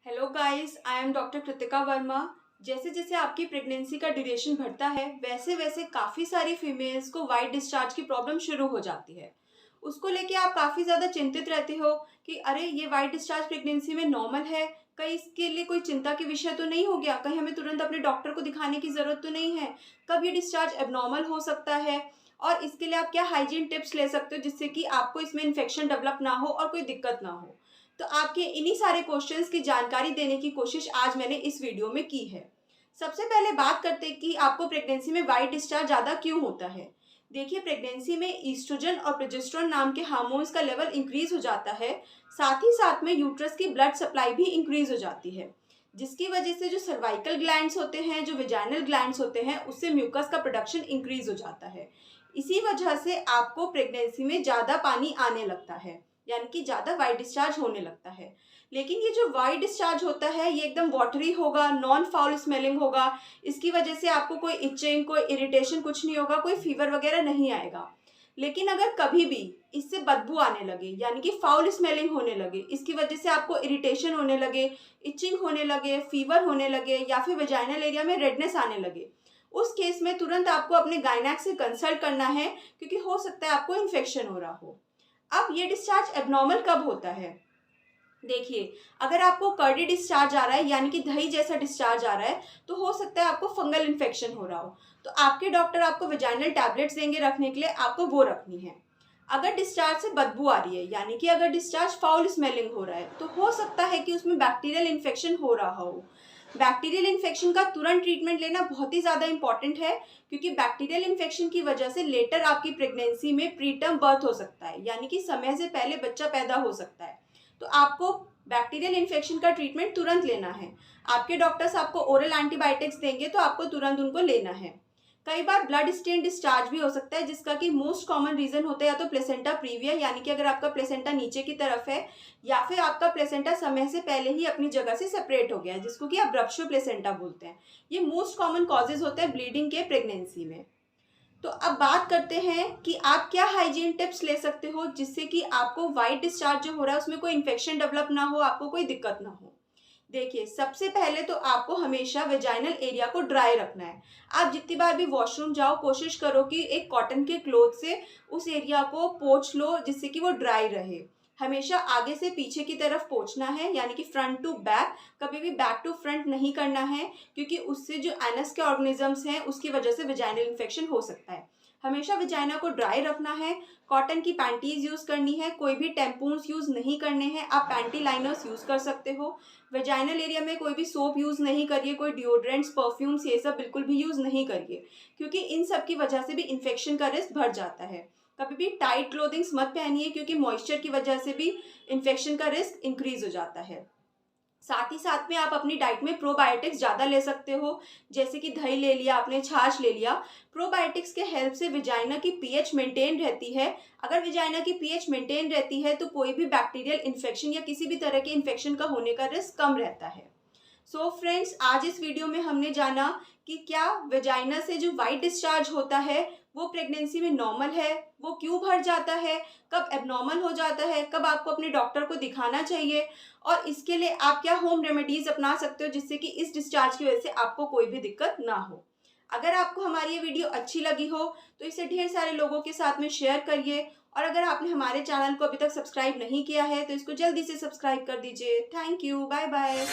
Hello guys, I am doctor Kritika Verma. जैसे जैसे आपकी प्रेगनेंसी का ड्यूरेशन बढ़ता है वैसे वैसे काफ़ी सारी फीमेल्स को वाइट डिस्चार्ज की प्रॉब्लम शुरू हो जाती है। उसको लेके आप काफ़ी ज़्यादा चिंतित रहते हो कि अरे ये वाइट डिस्चार्ज प्रेगनेंसी में नॉर्मल है, कहीं इसके लिए कोई चिंता के विषय तो नहीं हो गया, कहीं हमें तुरंत अपने डॉक्टर को दिखाने की ज़रूरत तो नहीं है, कब ये डिस्चार्ज एबनॉर्मल हो सकता है और इसके लिए आप क्या हाइजीन टिप्स ले सकते हो जिससे कि आपको इसमें इन्फेक्शन डेवलप ना हो और कोई दिक्कत ना हो। तो आपके इन्हीं सारे क्वेश्चंस की जानकारी देने की कोशिश आज मैंने इस वीडियो में की है। सबसे पहले बात करते हैं कि आपको प्रेगनेंसी में वाइट डिस्चार्ज ज़्यादा क्यों होता है। देखिए, प्रेगनेंसी में ईस्ट्रोजन और प्रोजेस्टेरोन नाम के हार्मोन्स का लेवल इंक्रीज हो जाता है। साथ ही साथ में यूट्रस की ब्लड सप्लाई भी इंक्रीज हो जाती है, जिसकी वजह से जो सर्वाइकल ग्लैंड्स होते हैं, जो वेजाइनल ग्लैंड्स होते हैं, उससे म्यूकस का प्रोडक्शन इंक्रीज हो जाता है। इसी वजह से आपको प्रेगनेंसी में ज़्यादा पानी आने लगता है, यानी कि ज़्यादा वाइट डिस्चार्ज होने लगता है। लेकिन ये जो वाइट डिस्चार्ज होता है ये एकदम वाटरी होगा, नॉन फाउल स्मेलिंग होगा। इसकी वजह से आपको कोई इचिंग, कोई इरिटेशन कुछ नहीं होगा, कोई फीवर वगैरह नहीं आएगा। लेकिन अगर कभी भी इससे बदबू आने लगे, यानी कि फाउल स्मेलिंग होने लगे, इसकी वजह से आपको इरिटेशन होने लगे, इचिंग होने लगे, फीवर होने लगे या फिर वेजाइनल एरिया में रेडनेस आने लगे, उस केस में तुरंत आपको अपने गायनेक से कंसल्ट करना है, क्योंकि हो सकता है आपको इन्फेक्शन हो रहा हो। अब ये डिस्चार्ज एबनॉर्मल कब होता है? देखिए, अगर आपको कर्डी डिस्चार्ज आ रहा है, यानी कि दही जैसा डिस्चार्ज आ रहा है, तो हो सकता है आपको फंगल इन्फेक्शन हो रहा हो। तो आपके डॉक्टर आपको वेजाइनल टैबलेट्स देंगे रखने के लिए, आपको वो रखनी है। अगर डिस्चार्ज से बदबू आ रही है, यानी कि अगर डिस्चार्ज फाउल स्मेलिंग हो रहा है, तो हो सकता है कि उसमें बैक्टीरियल इन्फेक्शन हो रहा हो। बैक्टीरियल इन्फेक्शन का तुरंत ट्रीटमेंट लेना बहुत ही ज़्यादा इंपॉर्टेंट है, क्योंकि बैक्टीरियल इन्फेक्शन की वजह से लेटर आपकी प्रेगनेंसी में प्रीटर्म बर्थ हो सकता है, यानी कि समय से पहले बच्चा पैदा हो सकता है। तो आपको बैक्टीरियल इन्फेक्शन का ट्रीटमेंट तुरंत लेना है। आपके डॉक्टर्स आपको ओरल एंटीबायोटिक्स देंगे तो आपको तुरंत उनको लेना है। कई बार ब्लड स्टेन डिस्चार्ज भी हो सकता है, जिसका कि मोस्ट कॉमन रीजन होता है या तो प्लेसेंटा प्रीविया, यानी कि अगर आपका प्लेसेंटा नीचे की तरफ है, या फिर आपका प्लेसेंटा समय से पहले ही अपनी जगह से सेपरेट हो गया है, जिसको कि आप रप्चर प्लेसेंटा बोलते हैं। ये मोस्ट कॉमन कॉजेज होते हैं ब्लीडिंग के प्रेगनेंसी में। तो अब बात करते हैं कि आप क्या हाइजीन टिप्स ले सकते हो जिससे कि आपको वाइट डिस्चार्ज जो हो रहा है उसमें कोई इन्फेक्शन डेवलप ना हो, आपको कोई दिक्कत ना हो। देखिए, सबसे पहले तो आपको हमेशा वेजाइनल एरिया को ड्राई रखना है। आप जितनी बार भी वॉशरूम जाओ, कोशिश करो कि एक कॉटन के क्लोथ से उस एरिया को पोंछ लो, जिससे कि वो ड्राई रहे। हमेशा आगे से पीछे की तरफ पोंछना है, यानी कि फ्रंट टू बैक, कभी भी बैक टू फ्रंट नहीं करना है, क्योंकि उससे जो एनस के ऑर्गेनिजम्स हैं उसकी वजह से वेजाइनल इन्फेक्शन हो सकता है। हमेशा वेजाइना को ड्राई रखना है। कॉटन की पैंटीज यूज़ करनी है, कोई भी टेम्पून्स यूज़ नहीं करने हैं। आप पैंटी लाइनर्स यूज़ कर सकते हो। वेजाइनल एरिया में कोई भी सोप यूज़ नहीं करिए, कोई डिओड्रेंट्स, परफ्यूम्स, ये सब बिल्कुल भी यूज़ नहीं करिए, क्योंकि इन सब की वजह से भी इन्फेक्शन का रिस्क बढ़ जाता है। कभी भी टाइट क्लोथिंग्स मत पहनिए, क्योंकि मॉइस्चर की वजह से भी इन्फेक्शन का रिस्क इंक्रीज हो जाता है। साथ ही साथ में आप अपनी डाइट में प्रोबायोटिक्स ज़्यादा ले सकते हो, जैसे कि दही ले लिया आपने, छाछ ले लिया। प्रोबायोटिक्स के हेल्प से विजाइना की पीएच मेंटेन रहती है। अगर विजाइना की पीएच मेंटेन रहती है तो कोई भी बैक्टीरियल इन्फेक्शन या किसी भी तरह के इन्फेक्शन का होने का रिस्क कम रहता है। सो फ्रेंड्स, आज इस वीडियो में हमने जाना कि क्या वेजाइना से जो वाइट डिस्चार्ज होता है वो प्रेगनेंसी में नॉर्मल है, वो क्यों भर जाता है, कब एबनॉर्मल हो जाता है, कब आपको अपने डॉक्टर को दिखाना चाहिए, और इसके लिए आप क्या होम रेमेडीज अपना सकते हो जिससे कि इस डिस्चार्ज की वजह से आपको कोई भी दिक्कत ना हो। अगर आपको हमारी ये वीडियो अच्छी लगी हो तो इसे ढेर सारे लोगों के साथ में शेयर करिए, और अगर आपने हमारे चैनल को अभी तक सब्सक्राइब नहीं किया है तो इसको जल्दी से सब्सक्राइब कर दीजिए। Thank you, bye bye.